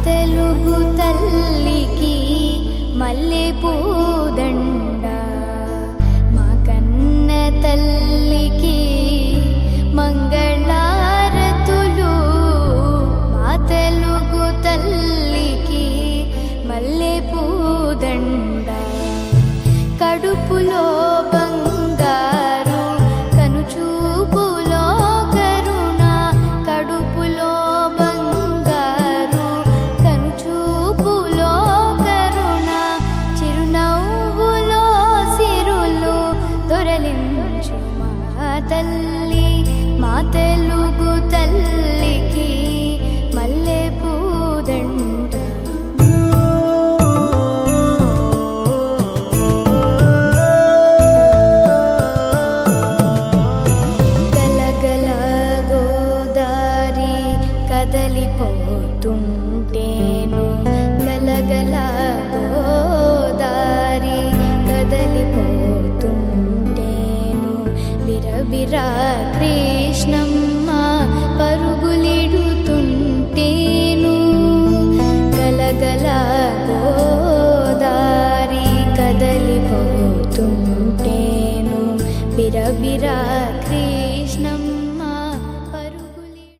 తెలుగు తల్లికి మల్లె పూదండ, మా కన్న తల్లికి మంగళారతులు. మా తెలుగు తల్లికి మల్లె పూదండ, కడుపులో బంగారు కనుచూపులో కరుణ, కడుపులో బంగారు కనుచూపులో కరుణ, చిరునవ్వులో సిరులు దొరలించు మా తల్లి. మా తెలుగు తల్లికి మల్లె పూదండ. కదలిపోతుంటేను గలగల గోదారి, కదలిపోతుంటేను బిరబిరా కృష్ణమ్మ పరుగులిడుతుంటేను. గలగల గోదారి కదలిపోతుంటేను బిరబిరా కృష్ణ